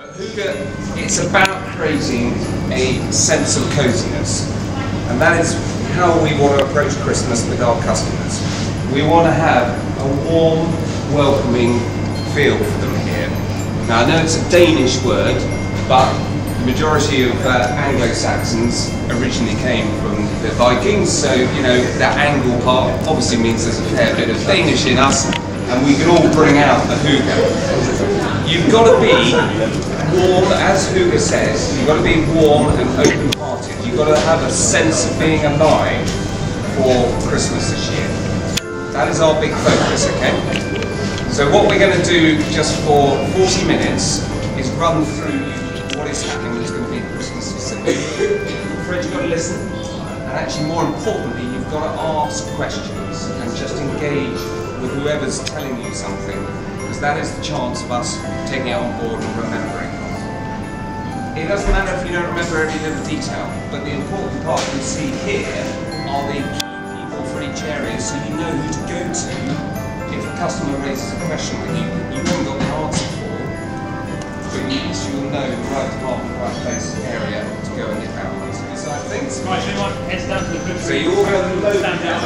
But Hygge, it's about creating a sense of coziness, and that is how we want to approach Christmas with our customers. We want to have a warm, welcoming feel for them here. Now I know it's a Danish word, but the majority of Anglo-Saxons originally came from the Vikings, so you know that angle part obviously means there's a fair bit of Danish in us, and we can all bring out the Hygge. You've got to be warm, as Hygge says, you've got to be warm and open-hearted. You've got to have a sense of being alive for Christmas this year. That is our big focus, okay? So what we're going to do just for 40 minutes is run through what is happening that's going to be Christmas specific. I'm afraid you've got to listen, and actually more importantly, you've got to ask questions and just engage with whoever's telling you something, because that is the chance of us taking it on board and remembering. It doesn't matter if you don't remember every little detail, but the important part you see here are the key people for each area, so you know who to go to if a customer raises a question that you haven't got the answer for, but at least you'll know the right department, right place, area to go and get that answer. So I think. Right, so everyone heads down to the booth. So you all go to the stand down.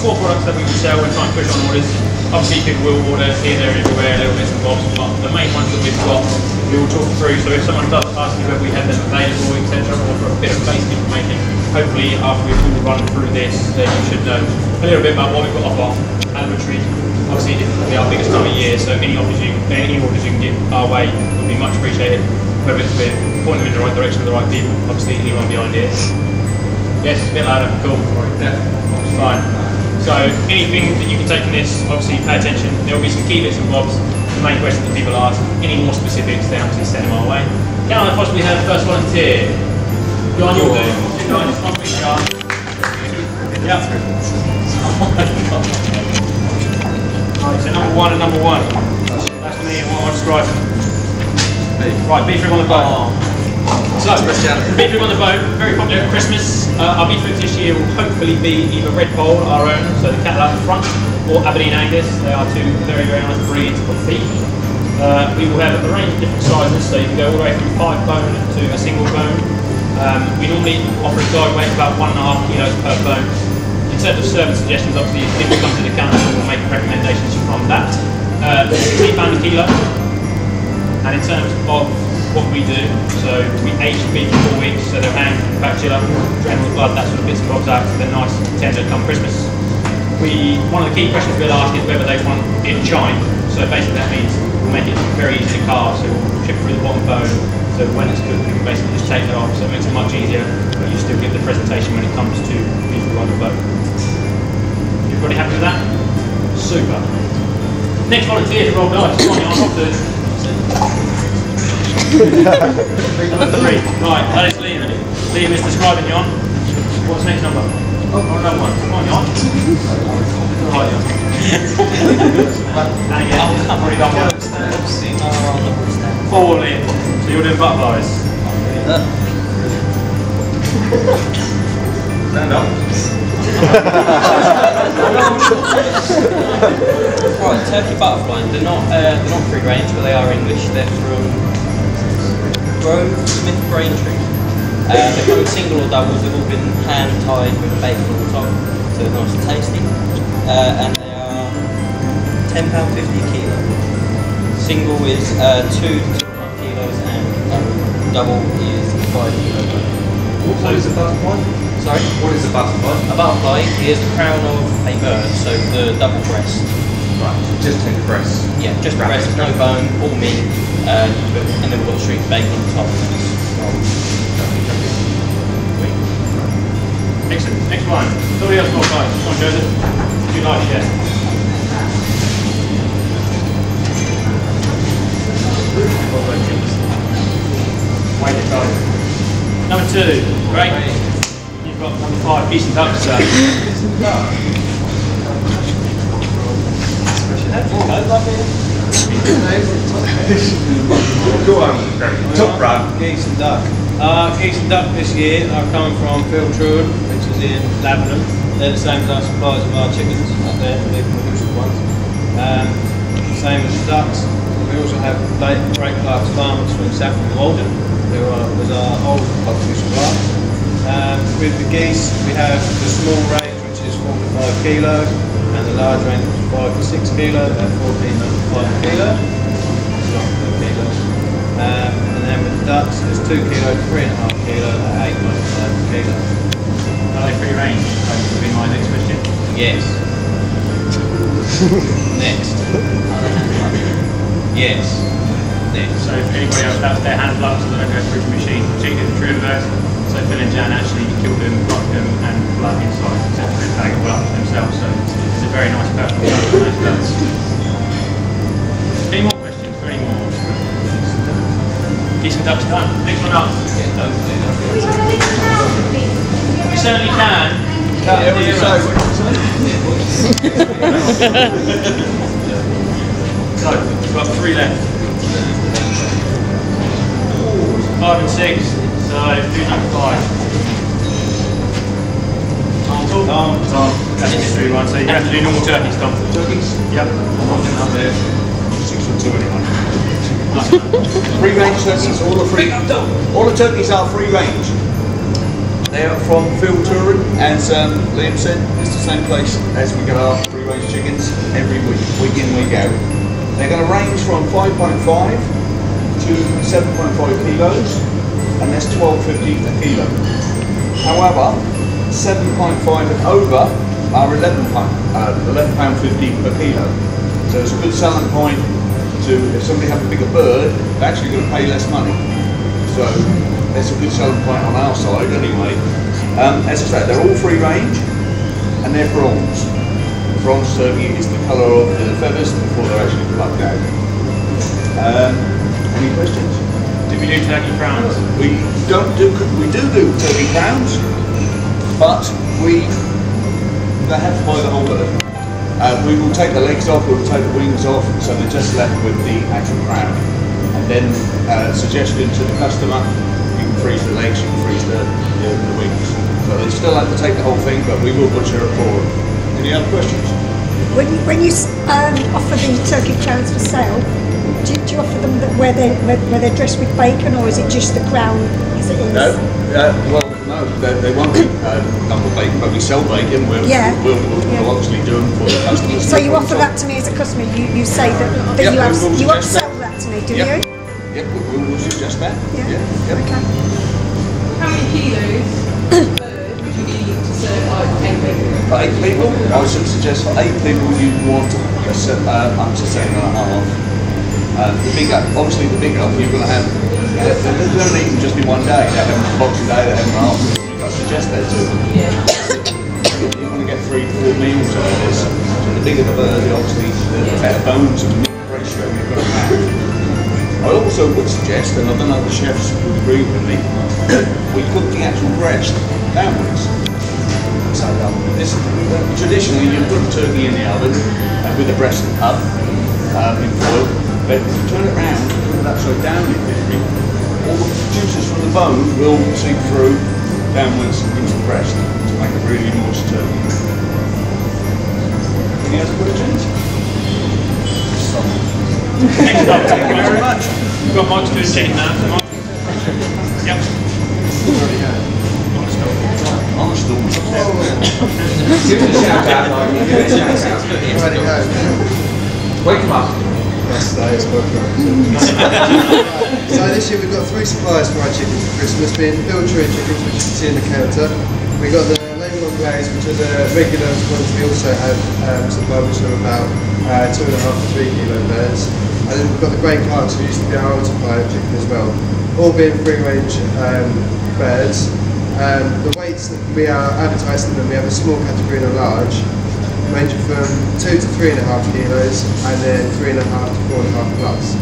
Core products that we will sell and try and push on orders. Obviously people will order here, there, everywhere, little bits and bobs, but the main ones that we've got, we will talk through. So if someone does ask you whether we have them available, etc., or for a bit of basic information, hopefully after we've all run through this, then you should know a little bit about what we've got to offer. Anniversary, obviously it's probably our biggest time of year, so any orders you can get our way would be much appreciated. Whether it's with pointing them in the right direction with the right people, obviously anyone behind it. Yes, it's a bit louder, cool. Yeah, that's fine. So anything that you can take from this, obviously pay attention. There will be some key bits and bobs, the main questions that people ask. Any more specifics, then obviously send them our way. Can I possibly have the first volunteer? Go on, you'll do. Guys, one big shot. Yeah. Right, so number one and number one. That's me and what I'm describing. Right, beef rib on the boat. So, beef rib on the boat, very popular at Christmas. Our beef ribs this year will hopefully be either Red Pole, our own, so the cattle out the front, or Aberdeen Angus. They are two very, very nice breeds of beef. We will have a range of different sizes, so you can go all the way from 5 bone to a single bone. We normally offer a guide weight about 1.5 kilos per bone. In terms of serving suggestions, obviously, if people come to the counter, we'll make recommendations from that. £3 a kilo. And in terms of what we do, so we age the beef for 4 weeks, so they'll hang, back chill up, drain all the blood, that sort of bits and bobs out, so they're nice, tender come Christmas. One of the key questions we'll ask is whether they want it chined. So basically that means we'll make it very easy to carve, so we'll chip through the bottom bone, so when it's cooked, we can basically just take it off, so it makes it much easier, but you still get the presentation when it comes to beef on the bone. Everybody happy with that? Super. Next volunteer to roll dice. Come on, Jan, off to number 3. Right, that is Liam. Liam is describing Jan. What's next number? Oh, number 1. Come on, Jan. Right, Jan. And again, already done one. 4, Liam. So you're doing butterflies. Stand up. Right, turkey butterfly. They're not free range, but they are English. They're from Grove Smith Braintree. They're from single or doubles. They've all been hand tied with a bacon on the top, so they're nice and tasty. And they are £10.50 a kilo. Single is 2 to 2.5 kilos, and double is 5 kilos. What is a butterfly? Sorry? What is a butterfly? A butterfly is the crown of a bird, so the double breast. Right, just take the breast. Yeah, just the breast, no bone, all meat, and then we've got streaked bacon on top. Excellent. Next one. Somebody else got guys. Come on, Joseph. You like it, yeah. Wait it, guys. Number 2. Great. You've got number 5. Geese and ducks, sir. Go on, top run. Geese and duck. Geese and duck this year are coming from Phil Truan, which is in Lavenham. They're the same as our suppliers of our chickens up there, the commercial ones. Same as ducks. we also have Great Clark's Farmers from Saffron Walden, who was our old poultry supplier. With the geese, we have the small range, which is 4 to 5 kilo, and the large range, which is 5 to 6 kilo, at 14 to 5 kilo. And then with the ducks, there's 2 kilo to 3.5 kilo, at 8.5 kilo. Are they free range? That would be my next question. Yes. Next. Yes. Next. So if anybody else has their hand plugs, so they don't go through the machine, particularly the true reverse. So Phil and Jan actually kill them, block them, and plug inside, except for the bag of blood themselves. So it's a very nice personal touch on those birds. Any more questions? Any more? Geese and ducks done. Next one up. You certainly can. So, we've got 3 left. 5 and 6. So, do number 5. Tom. That's the mystery one. So, you have to do normal turkeys, Tom. Turkeys? Yep. I'm there. 6 foot 2 anyway. Free range turkeys, all the turkeys are free range. They are from field touring, as Liam said, it's the same place as we get our free range chickens every week in, week out. They're going to range from 5.5 to 7.5 kilos, and that's $12.50 a kilo. However, 7.5 and over are £11.50 per kilo. So it's a good selling point to, if somebody has a bigger bird, they're actually going to pay less money. So that's a good selling point on our side anyway. As I said, they're all free range and they're bronze. The bronze turkey is the colour of the feathers before they're actually plucked out. Any questions? Do we do turkey crowns? We do turkey crowns, but they have to buy the whole bird. We will take the legs off, we'll take the wings off, so they're just left with the actual crown. And then suggestion to the customer, you can freeze the legs, you can freeze the wings. So they still have to take the whole thing, but we will butcher it for them. Any other questions? When you offer the turkey crowns for sale, do you offer them where they're dressed with bacon, or is it just the crown as it is? No, no, they won't be done with bacon, but we sell bacon. We'll obviously do them for the customers. So you offer that to me as a customer? You say that Yep, you upsell that to me, do you? Yep, we'll suggest that. Yeah. Yep. Okay. How many kilos would you need to serve like 8 people? For 8 people, I should suggest for 8 people you want up to 7.5. Obviously the bigger, you're going to have, they don't eat them just in one day. They have them Boxing Day, they have them half. I suggest that to them. Yeah. You want to get 3 to 4 meals out of this. So the bigger the bird, obviously the better bones and meat ratio you're going to have. I also would suggest, and I don't know if the chefs would agree with me, that we cook the actual breast downwards. So traditionally you put the turkey in the oven with the breast up in foil, but if you turn it around, put it upside down in theory, all the juices from the bone will seep through downwards into the breast to make a really moist turkey. Any other questions? Next up, thank you very much. We've got Mike's doing chicken now. So Mike. Yep. On the stool. Give it a shout out, Mike. Give it a shout out. Wake him up. So this year we've got 3 suppliers for our chickens for Christmas, being filtering chickens, which you can see in the counter. We've got the label on glaze, which are the regular ones. We also have supply which are about 2.5 to 3 kilo birds. And then we've got the Great Clarks, who used to be our old supplier of chicken as well. All being free range birds. The weights that we are advertising them, we have a small category and a large, ranging from 2 to 3.5 kilos, and then 3.5 to 4.5 plus.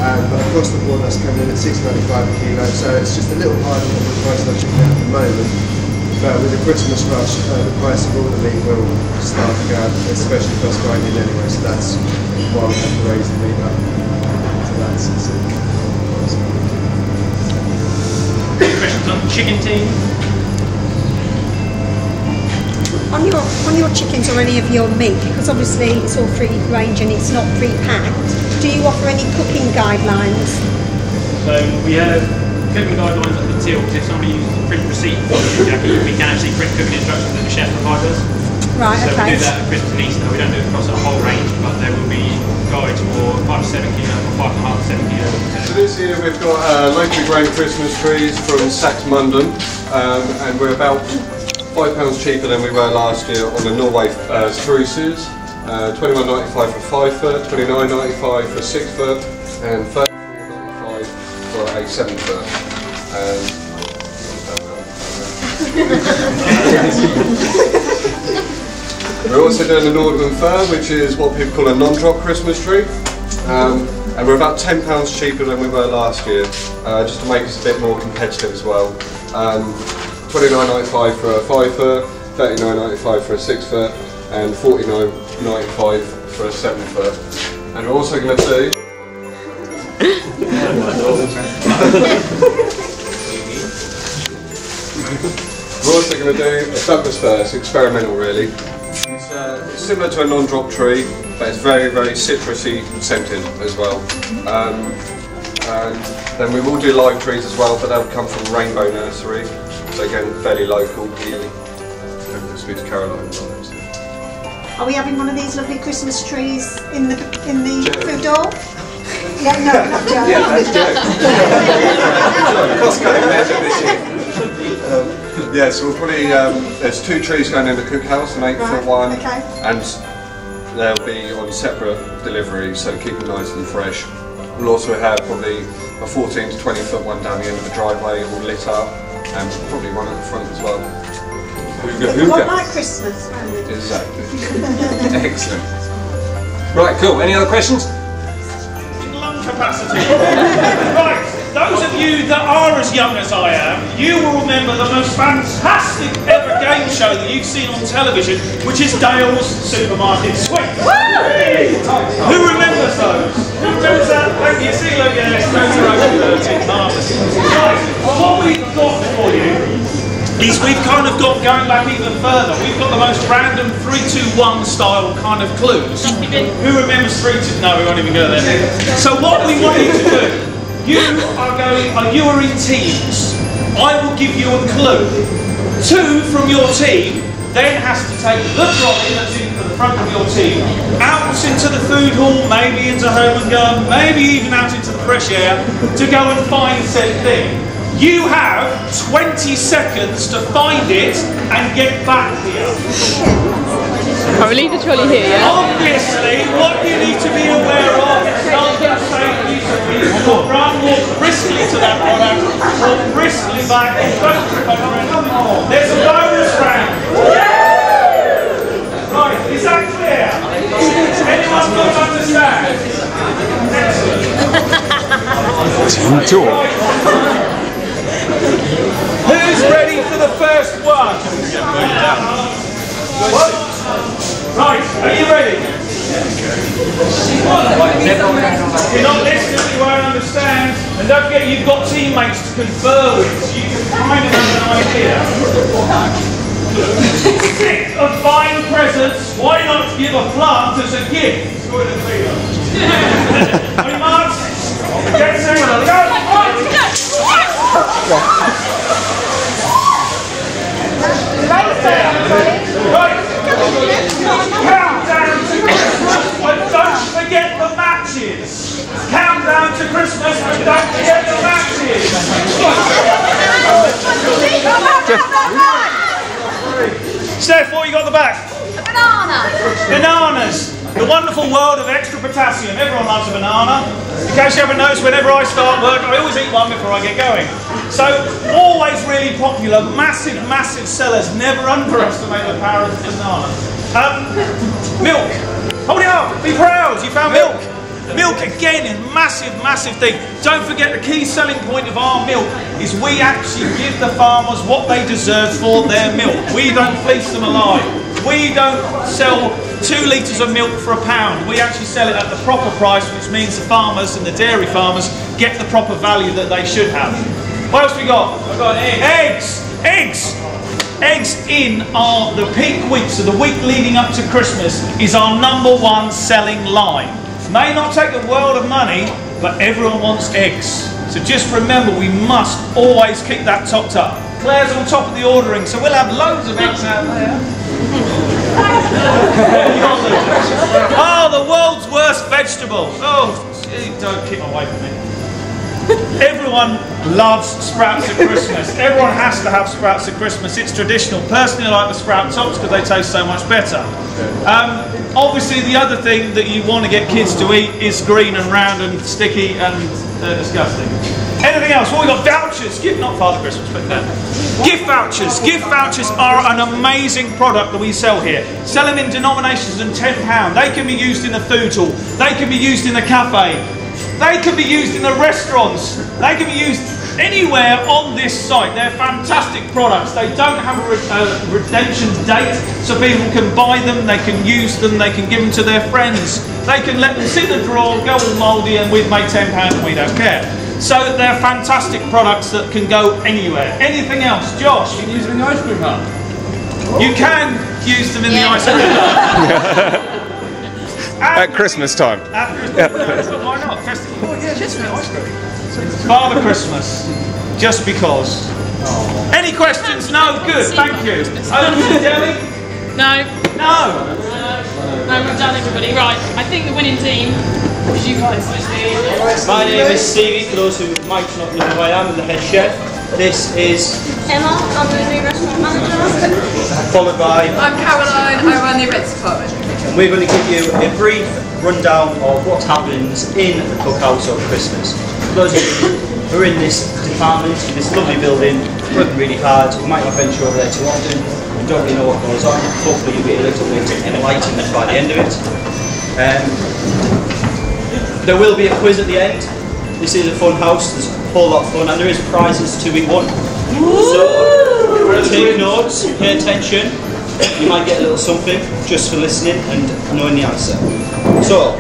But across the board that's coming in at $6.95 a kilo, so it's just a little higher than the price of chicken at the moment. But with the Christmas rush, the price of all the meat will start to go up, especially for us grinding anyway, so that's why we have to raise the meat up. So that's it. Questions on the chicken team? On your chickens or any of your meat, because obviously it's all free range and it's not pre-packed, do do you offer any cooking guidelines? So we have cooking guidelines at the till, because if somebody uses a print receipt for the jacket, we can actually print cooking instructions that the chef provides us. Right, so okay. we do that at Christmas and Easter. We don't do it across our whole range, but there will be guides for 5 to 7 kilo or 5.5 to 7 kilo. So this year we've got locally grown Christmas trees from Saxmundham, and we're about £5 cheaper than we were last year on the Norway spruces. £21.95 for a 5 foot, £29.95 for a 6 foot, and £34.95 for a 7 foot. We're also doing the Nordman fir, which is what people call a non-drop Christmas tree, and we're about £10 cheaper than we were last year, just to make us a bit more competitive as well. £29.95 for a 5 foot, £39.95 for a 6 foot, and £49.95 for a 7 foot. And we're also going to do a Douglas fir. It's experimental really. It's similar to a non-drop tree, but it's very, very citrusy scented as well. And then we will do live trees as well, but they'll come from Rainbow Nursery. So again, fairly local, really. I'll speak to Caroline. Are we having one of these lovely Christmas trees in the food hall? Yeah, no, not Joe. Yeah, that's Joe. Cost cutting measure this year. Yeah, so we'll probably, there's 2 trees going in the cookhouse, an 8 foot one, okay. And they'll be on separate deliveries, so keep them nice and fresh. We'll also have probably a 14 to 20 foot one down the end of the driveway, all lit up, and probably one at the front as well. What like Christmas? Exactly. Excellent. Right, cool. Any other questions? Lung capacity. Right, those of you that are as young as I am, you will remember the most fantastic ever game show that you've seen on television, which is Dale's Supermarket Sweep. Who remembers those? Who remembers that? Thank you. See, look, yes, marvellous. Right, well, what we've got for you is we've kind of got going back even further. We've got the most random 3-2-1 style kind of clues. Who remembers 3-2? No, we won't even go there. So what we want you to do, you are in teams. I will give you a clue. 2 from your team then has to take the trolley that's in the front of your team out into the food hall, maybe into home and garden, maybe even out into the fresh air to go and find said thing. You have 20 seconds to find it and get back here. I'll leave the trolley here, yeah? Obviously, what you need to be aware of is health and safety, so please do not run, walk briskly to that product, walk briskly back, and don't trip over anything. There's a bonus round. Right, is that clear? Anyone not understand? Excellent. Who's ready for the first one? Right, are you ready? If you're not listening, you won't understand. And don't forget, you've got teammates to confer with, so you can kind of have an idea. Sick of buying presents, why not give a plant as a gift? Are you marked? Get set, go! Right, count down to Christmas, but don't forget the matches. Count down to Christmas, but don't forget the matches. Steph, what you got at the back? A banana. Bananas. The wonderful world of extra potassium. Everyone loves a banana. In case you haven't noticed, whenever I start work, I always eat one before I get going. So, always really popular, massive, massive sellers. Never underestimate the power of the banana. Milk. Hold it up. Be proud. You found milk. Milk, again, is a massive, massive thing. Don't forget, the key selling point of our milk is we actually give the farmers what they deserve for their milk. We don't fleece them alive. We don't sell 2 litres of milk for £1. We actually sell it at the proper price, which means the farmers and the dairy farmers get the proper value that they should have. What else we got? We've got eggs. Eggs! Eggs in are the peak week, so the week leading up to Christmas is our #1 selling line. May not take a world of money, but everyone wants eggs. So just remember, we must always keep that topped up. Claire's on top of the ordering, so we'll have loads of eggs out there. Oh, the world's worst vegetable. Oh, gee, don't keep away from me. Everyone loves sprouts at Christmas. Everyone has to have sprouts at Christmas. It's traditional. Personally, I like the sprout tops because they taste so much better. Obviously, the other thing that you want to get kids to eat is green and round and sticky and disgusting. Anything else? Well, we've got vouchers. Not Father Christmas, but no. Gift vouchers. Gift vouchers are an amazing product that we sell here. Sell them in denominations of £10. They can be used in a food hall. They can be used in a cafe. They can be used in the restaurants. They can be used anywhere on this site. They're fantastic products. They don't have a redemption date, so people can buy them, they can use them, they can give them to their friends. They can let them sit in the drawer, go all mouldy, and we've made £10 and we don't care. So they're fantastic products that can go anywhere. Anything else? Josh? You can use them in the ice cream hut. You can use them in the ice cream hut. At Christmas time. At Christmas. Why not? Festival. Oh, yeah, just ice cream. Father Christmas. Just because. Oh. Any questions? No? Good, thank you. Over to Delhi? No. No. No, we've done everybody. Right, I think the winning team was you guys. My name is Stevie, for those who might not know who I am, I'm the head chef. This is Emma, I'm the new restaurant manager. Followed by... I'm Caroline, I run the events department. And we're going to give you a brief rundown of what happens in the cookhouse over Christmas. For those of you who are in this department, in this lovely building, working really hard, we might not venture over there too often, we don't really know what goes on. Hopefully you'll be a little bit enlightened by the end of it. There will be a quiz at the end. This is a fun house, there's a whole lot of fun, and there is prizes to be won. So take notes, pay attention. You might get a little something just for listening and knowing the answer. So,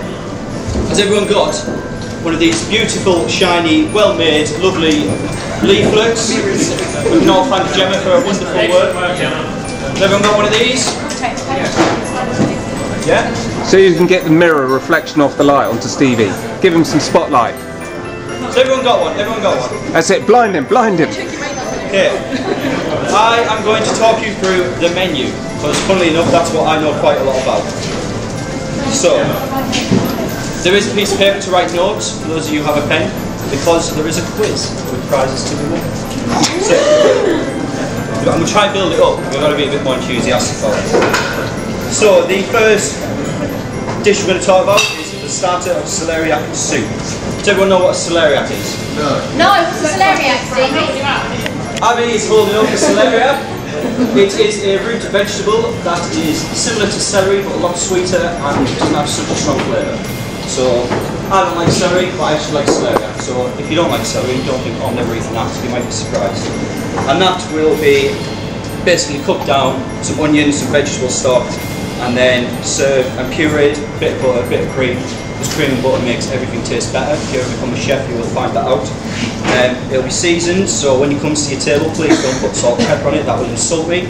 has everyone got one of these beautiful, shiny, well-made, lovely leaflets? We can all thank Gemma for her wonderful work. Has everyone got one of these? Yeah? So you can get the mirror reflection off the light onto Stevie. Give him some spotlight. So everyone got one? Everyone got one? That's it, blind him, blind him. Okay. I am going to talk you through the menu, because funnily enough that's what I know quite a lot about. So, there is a piece of paper to write notes, for those of you who have a pen, because there is a quiz with prizes to be won. So, I'm going to try and build it up, we've got to be a bit more enthusiastic about it. So, the first dish we're going to talk about is the starter of celeriac soup. Does everyone know what a celeriac is? No, what's a celeriac, Stevie? Abby is holding up a celeriac. It is a root vegetable that is similar to celery but a lot sweeter and doesn't have such a strong flavour. So I don't like celery, but I actually like celeriac. So if you don't like celery, don't think, oh, I'm never eating that, you might be surprised. And that will be basically cooked down, some onions, some vegetable stock, and then served and pureed, a bit of butter, a bit of cream. Because cream and butter makes everything taste better. If you ever become a chef, you will find that out. It'll be seasoned, so when you come to your table, please don't put salt and pepper on it, that will insult me.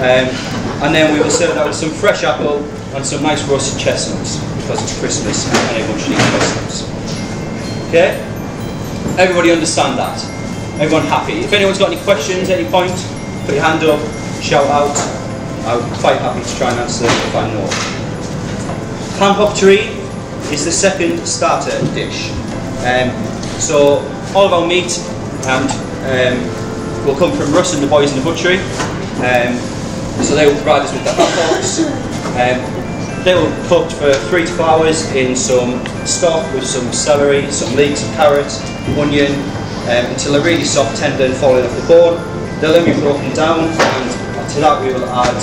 And then we will serve that with some fresh apple and some nice roasted chestnuts, because it's Christmas and everyone should eat chestnuts. Okay? Everybody understand that? Everyone happy? If anyone's got any questions at any point, put your hand up, shout out. I'm quite happy to try and answer if I know. Ham hock terrine is the second starter dish. So all of our meat and will come from Russ and the boys in the butchery. So they will provide us with the ham hocks. They will be cooked for 3 to 4 hours in some stock with some celery, some leeks, some carrots, onion, until they're really soft, tender and falling off the bone. They'll then be broken down, and to that we will add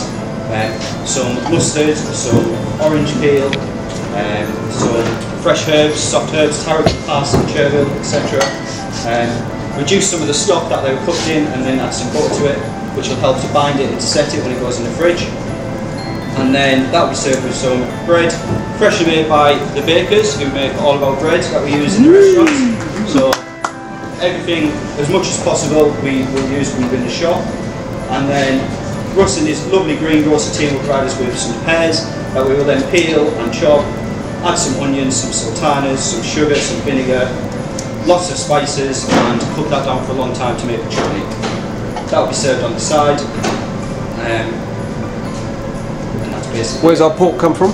some mustard, some orange peel, some fresh herbs, soft herbs, tarragon, parsley, chervil, etc. Reduce some of the stock that they were cooked in and then add some butter to it, which will help to bind it and set it when it goes in the fridge. And then that will be served with some bread, freshly made by the bakers who make all of our bread that we use in the restaurant. So everything, as much as possible, we will use from within the shop. And then Russ and his lovely green roasted team will provide us with some pears that we will then peel and chop add some onions, some sultanas, some sugar, some vinegar, lots of spices, and cook that down for a long time to make a chutney. That will be served on the side. And that's basically. Where's our pork come from?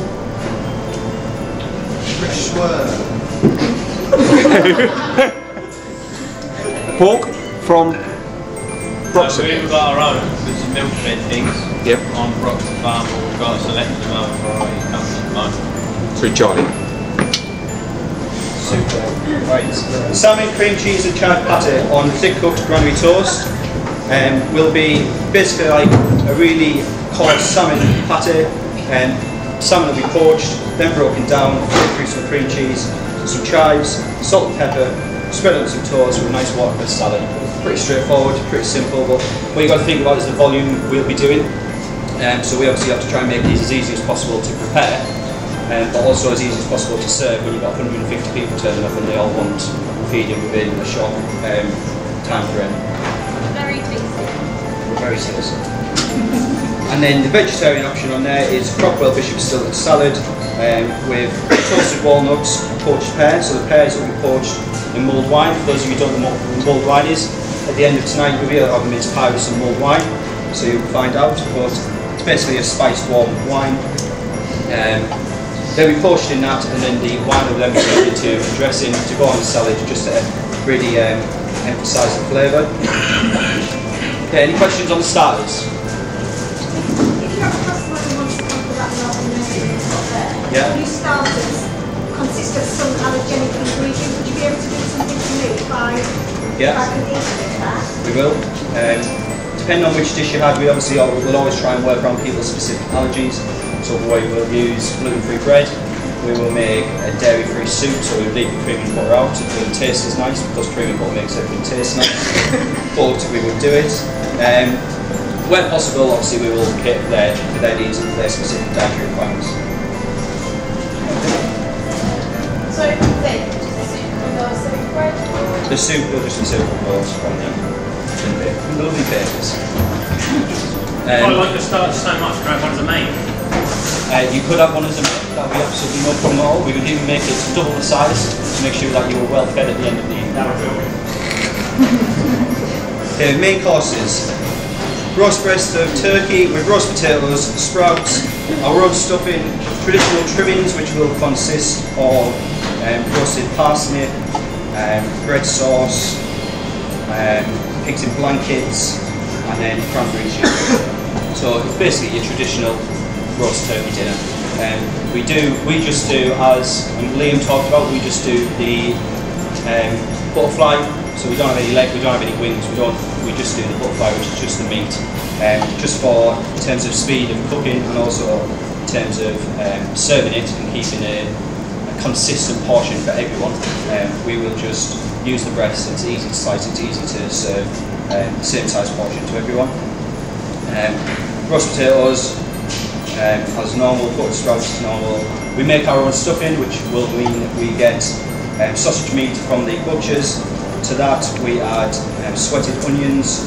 Pork from Broxton. We've got our own with some milk fed things. Yep. On Broxton Farm, we've got a selection of our varieties coming at the moment. Through Charlie. Super. Right. Salmon, cream cheese and chive pate on thick cooked granary toast. Will be basically like a really cold salmon pate. Salmon will be poached, then broken down, filled through some cream cheese, some chives, salt and pepper, spread on some toast with a nice watercress salad. Pretty straightforward, pretty simple, but what you've got to think about is the volume we'll be doing. So we obviously have to try and make these as easy as possible to prepare, but also as easy as possible to serve when you've got 150 people turning up and they all want feeding within a short time frame. Very tasty. Very tasty. And then the vegetarian option on there is Crockwell Bishop Stilton salad with toasted walnuts, poached pears. So the pears will be poached in mulled wine. For those of you who don't know what mulled wine is, at the end of tonight we'll be able to have a mince pie with some mulled wine. So you'll find out. But it's basically a spiced warm wine. They'll be poached in that, and then the wine will then be turned into a dressing to go on the salad just to really emphasise the flavour. Okay, any questions on the starters? Yeah. New starters consist of some allergenic ingredient. Would you be able to do something to me if I could eat that? We will. Depending on which dish you had, we obviously will always try and work around people's specific allergies. So we will use gluten-free bread. We will make a dairy-free soup, so we leave the cream and butter out. It doesn't taste as nice because cream and butter makes everything taste nice. But we will do it. Where possible, obviously, we will cater for their needs and their specific dietary requirements. So, then, the soup will just be simple rolls from them. Lovely papers. I like the starter so much, can I have one as a main? You could have one as a main, that would be absolutely no problem at all. We could even make it double the size to make sure that you were well fed at the end of the evening. Okay, main courses. Roast breast of turkey with roast potatoes, sprouts, our own stuffing, traditional trimmings which will consist of roasted parsnip, bread sauce, pigs in blankets, and then cranberry juice. So it's basically your traditional roast turkey dinner. We just do, as Liam talked about, we just do the butterfly. So we don't have any leg, we don't have any wings, we just do the butterfly, which is just the meat. Just in terms of speed of cooking, and also in terms of serving it and keeping a consistent portion for everyone. We will just use the breast. It's easy to slice, it's easy to serve the same size portion to everyone. Roast potatoes as normal, poached sprouts as normal. We make our own stuffing, which will mean we get sausage meat from the butchers. To that we add sweated onions,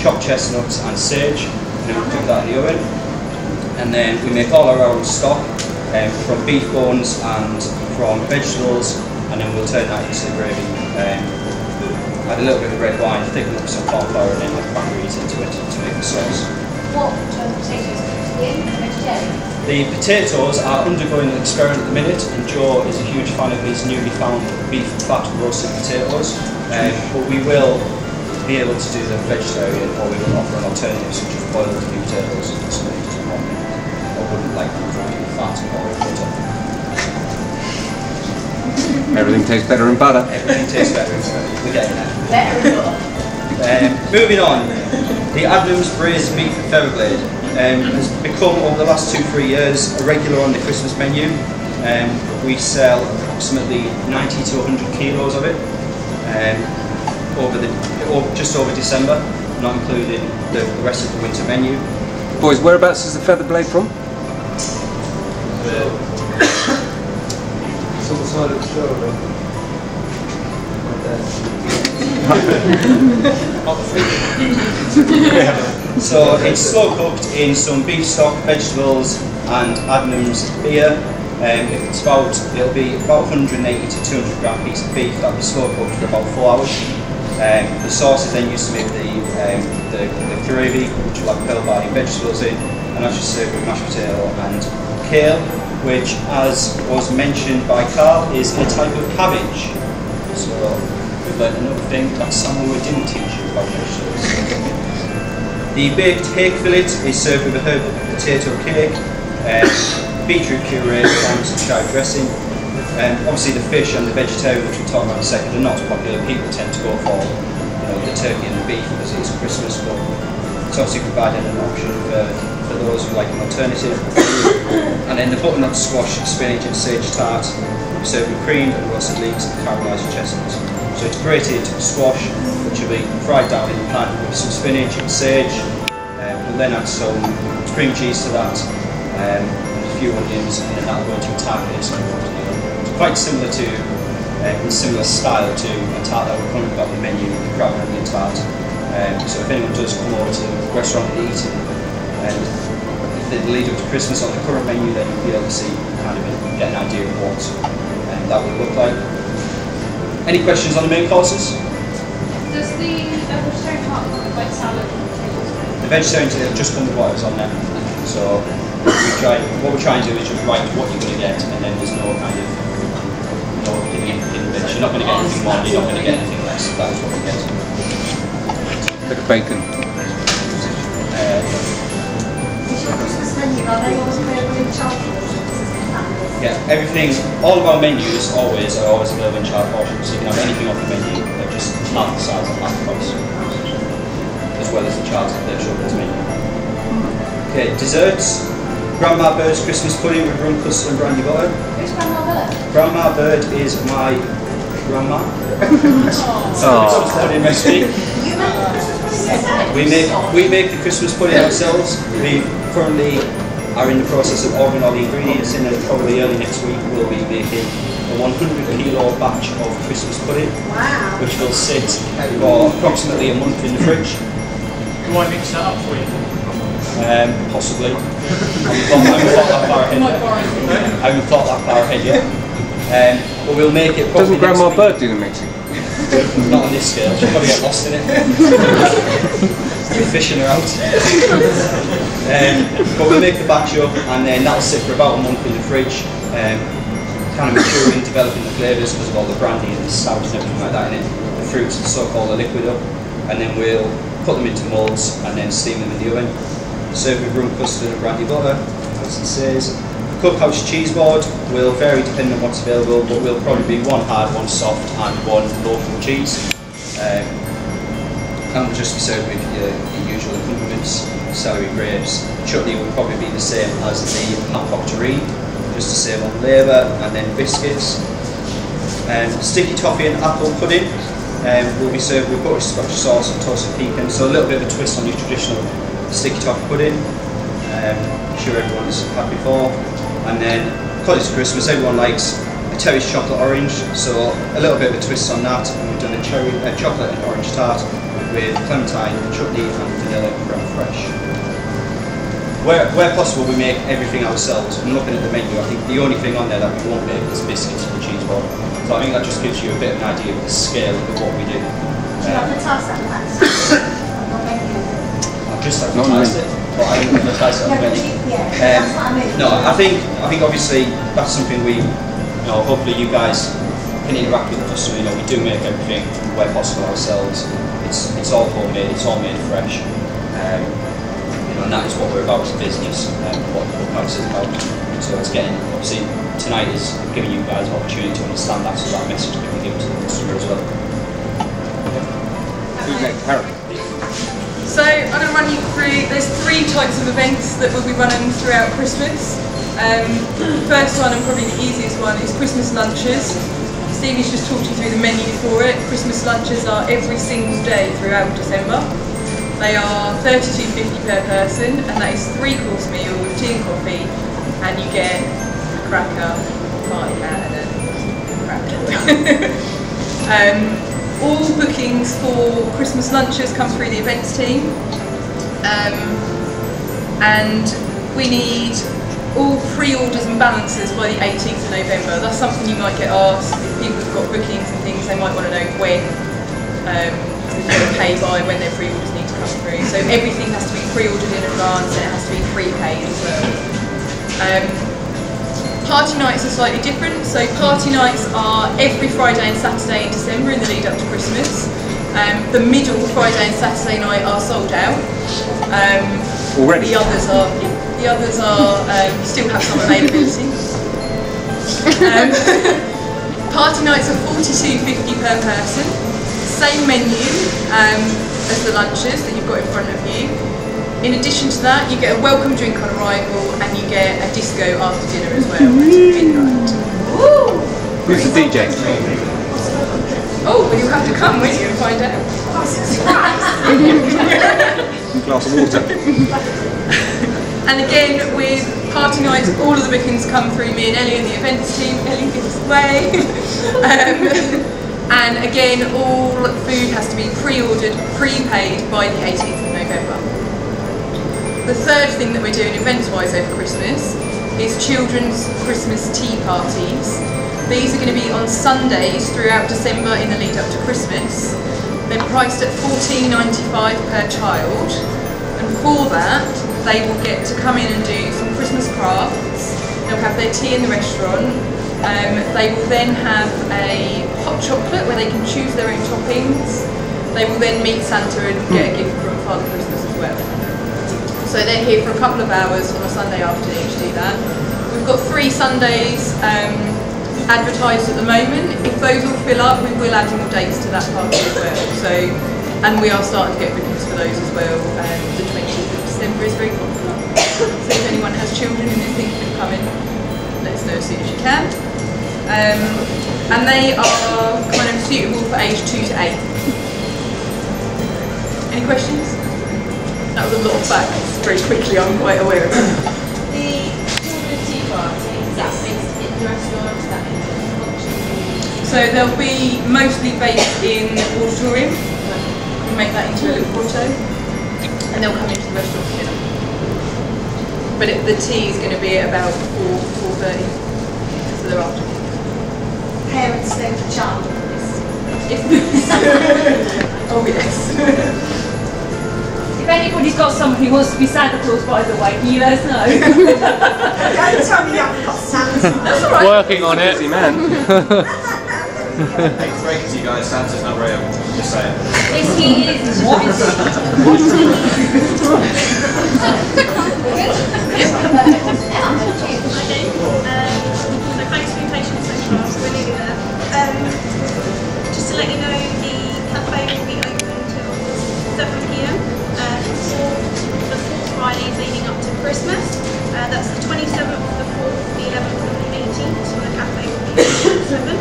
chopped chestnuts and sage, and then we cook that in the oven. And then we make all our own stock from beef bones and from vegetables, and then we'll turn that into the gravy. Add a little bit of red wine, thicken up some corn flour, and then add cranberries into it to make the sauce. what potatoes do you vegetarian? The potatoes are undergoing an experiment at the minute, and Joe is a huge fan of these newly found beef fat roasted potatoes. But we will be able to do the vegetarian, or we will offer an alternative such as boiled beef potatoes if somebody doesn't want them or wouldn't like them for being fat or butter. Everything tastes better in butter. Everything tastes better in butter. We're getting there. Better in butter. Moving on, the Adnams braised beef and feather blade has become over the last 2-3 years a regular on the Christmas menu. We sell approximately 90 to 100 kilos of it just over December, not including the rest of the winter menu. Boys, whereabouts is the feather blade from? It's on the side of the shoulder. So it's slow cooked in some beef stock, vegetables and Adnams beer. It'll be about 180 to 200 gram piece of beef that'll be slow cooked for about 4 hours. The sauce is then used to make the gravy, which will have pearl barley and vegetables in, and that's just served with mashed potato and kale, which, as was mentioned by Carl, is a type of cabbage. So we've learned another thing that someone we didn't teach you about vegetables. The baked hake fillet is served with a herb potato cake, beetroot puree, and some chive dressing. Obviously the fish and the vegetarian, which we'll talk about in a second, are not as popular. People tend to go for the turkey and the beef because it's Christmas, but it's obviously provided an option for those who like an alternative. And then the butternut squash, spinach and sage tart will be served with creamed and roasted leeks and caramelised chestnuts. So it's grated squash, which will be fried down in the pan with some spinach and sage. We'll then add some cream cheese to that, and a few onions, and then that'll go into a tart base. It's quite similar to, in similar style to a tart that we've currently got on the menu, the crab and onion tart. So if anyone does come over to the restaurant and eat, and if they lead up to Christmas on the current menu, then you'll be able to see, kind of get an idea of what that would look like. Any questions on the main courses? Does the vegetarian part come with white salad and potatoes? The vegetarian will just come with whatever's on there. So what we're trying to do is just write what you're going to get, and then there's no kind of hidden bits. You're not going to get anything more, you're not going to get anything less. That's what you get. Bit of bacon. Yeah, everything, all of our menus are always available in child portions, so you can have anything off the menu, they're just half the size and half the price, as well as the child's children's menu. Okay, desserts. Grandma Bird's Christmas pudding with rum custard and brandy butter. Who's Grandma Bird? Grandma Bird is my grandma. Christmas pudding recipe. We make the Christmas pudding ourselves. We currently are in the process of ordering all the ingredients in, and probably early next week we'll be making a 100 kilo batch of Christmas pudding, which will sit for approximately a month in the fridge. Do I mix that up for you? Possibly. I haven't thought that far ahead yet. But we'll make it. Doesn't Grandma Bird do the mixing? Not on this scale. She'll probably get lost in it. You're fishing her out. But we'll make the batch up, and then that'll sit for about a month in the fridge, kind of maturing, developing the flavours because of all the brandy and the stout and everything like that in it. The fruits will soak all the liquid up, and then we'll put them into moulds and then steam them in the oven. Served with rum custard and brandy butter, as it says. Cookhouse cheese board will vary depending on what's available, but will probably be one hard, one soft, and one local cheese. And will just be served with your usual accompaniments, celery grapes. Chutney will probably be the same as the hancock terrine, just the same on flavour, and then biscuits. Sticky toffee and apple pudding will be served with butterscotch sauce and toasted pecans, so a little bit of a twist on your traditional sticky toffee pudding. I'm sure everyone's had before. And then, because it's Christmas, everyone likes a Terry's chocolate orange, so a little bit of a twist on that. And we've done a chocolate and orange tart with clementine, chutney and vanilla creme fraiche. Where possible, we make everything ourselves. And looking at the menu, I think the only thing on there that we won't make is biscuits for the cheese board. So I think that just gives you a bit of an idea of the scale of what we do. Do you advertise that perhaps? I've just advertised it, but I haven't advertised it on the menu. That's what I mean. No, I think obviously that's something we, hopefully you guys can interact with the customer. We do make everything where possible ourselves. It's all homemade, it's all made fresh. And that is what we're about as a business, what the Cookhouse is about. So it's getting, obviously tonight is giving you guys an opportunity to understand that, so that message can be given to the customer as well. Who's next? Harry. So I'm going to run you through, there's 3 types of events that we'll be running throughout Christmas. First one, and probably the easiest one, is Christmas lunches. Stevie's just talked you through the menu for it. Christmas lunches are every single day throughout December. They are $32.50 per person, and that is 3-course meal with tea and coffee, and you get a cracker, party hat, and a cracker. All bookings for Christmas lunches come through the events team, and we need all pre-orders and balances by the 18th of November. That's something you might get asked. If people have got bookings and things, they might want to know when they're going to pay by, when their pre-orders need to come through. So everything has to be pre-ordered in advance and it has to be prepaid as well. Party nights are slightly different. So party nights are every Friday and Saturday in December in the lead up to Christmas. The middle Friday and Saturday night are sold out. Already? The others are still have some availability. Party nights are £42.50 per person. Same menu as the lunches that you've got in front of you. In addition to that, you get a welcome drink on arrival and you get a disco after dinner as well until midnight. Who's the DJ? Oh, well, you'll have to come, won't you, and find out. Glass of water. And again, with party nights, all of the bookings come through me and Ellie and the events team. Ellie, give us away. And again, all food has to be pre-ordered, prepaid by the 18th of November. The third thing that we're doing events-wise over Christmas is children's Christmas tea parties. These are going to be on Sundays throughout December in the lead up to Christmas. They're priced at £14.95 per child, and for that they will get to come in and do some Christmas crafts. They'll have their tea in the restaurant. They will then have a hot chocolate where they can choose their own toppings. They will then meet Santa and get a gift from Father Christmas as well. So they're here for a couple of hours on a Sunday afternoon to do that. We've got 3 Sundays advertised at the moment. If those all fill up, we will add more dates to that party as well. So, and we are starting to get bookings for those as well. The 20th of December is very popular. So if anyone has children and is thinking of coming, let us know as soon as you can. And they are kind of suitable for age 2 to 8. Any questions? That was a lot of facts very quickly, I'm quite aware of it. The children's tea party, is that based in the restaurant? Is that in the function? So they'll be mostly based in the auditorium. We'll make that into a little grotto. And they'll come into the restaurant for dinner. But the tea is going to be at about 4:30. So they're after. Parents then the child on this. Oh yes. If anybody's got someone who wants to be Santa Claus, by the way, can you let us know? Don't tell me you haven't got Santa. That's all right. Working on it. Busy man. Hey, it's great to see you guys. Santa's not real. Just saying. Yes, he is. What is So thanks for your patience so far, we're nearly there. Just to let you know, the cafe will be open until 7 PM for the 4 Fridays leading up to Christmas. That's the 27th, the 4th, the 11th and the 18th, so the cafe will be open until 7.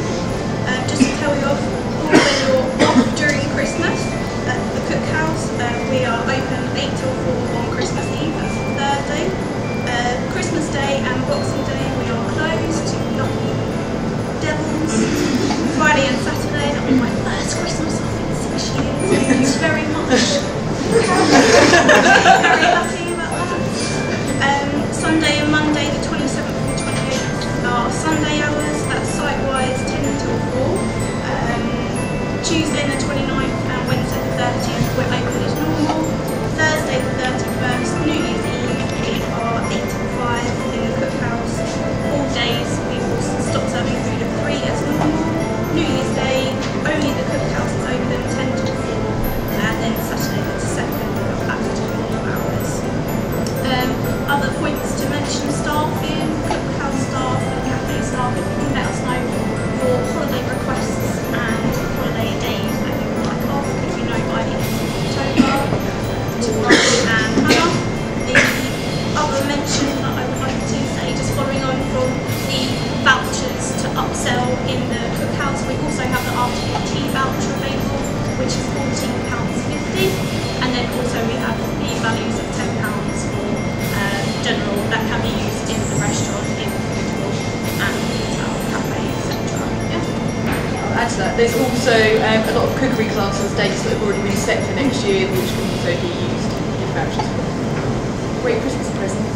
Just to tell you off, when you're off during Christmas, at the cookhouse, we are open 8 till 4 on Christmas Eve, that's Thursday. Christmas Day and Boxing Day we are closed to lucky devils. Friday and Saturday, that was my first Christmas off in 6 years. Thank you very much. Very happy about that. Sunday and Monday, the 27th and 28th are Sunday hours, that's site-wise 10 till 4. Tuesday the 29th and Wednesday the 30th we're open as normal. Thursday the 31st, New Year's Eve, we are 8 till 5 in the cookhouse. All days we will stop serving food at 3 as normal. New Year's Day, only the cookhouse is open 10 till 4. And then Saturday the 2nd, we're back to normal hours. Other points to mention, staffing, cookhouse staff and cafe staff, if you can let us know for holiday requests and holiday days that you would like off, if you know by the end of October, to Ryan and Hannah. The other mention that I would like to say, just following on from the vouchers to upsell in the cookhouse, we also have the afternoon tea voucher available, which is £14.50, and then also we have the values of £10 for general that can be used in the restaurant, in the food hall, and hotel, cafe, etc. I'll add to that. There's also a lot of cookery classes dates that have already been set for next year, which can also be used in vouchers for. Great Christmas present.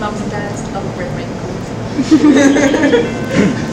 mums and dads love a bread making course.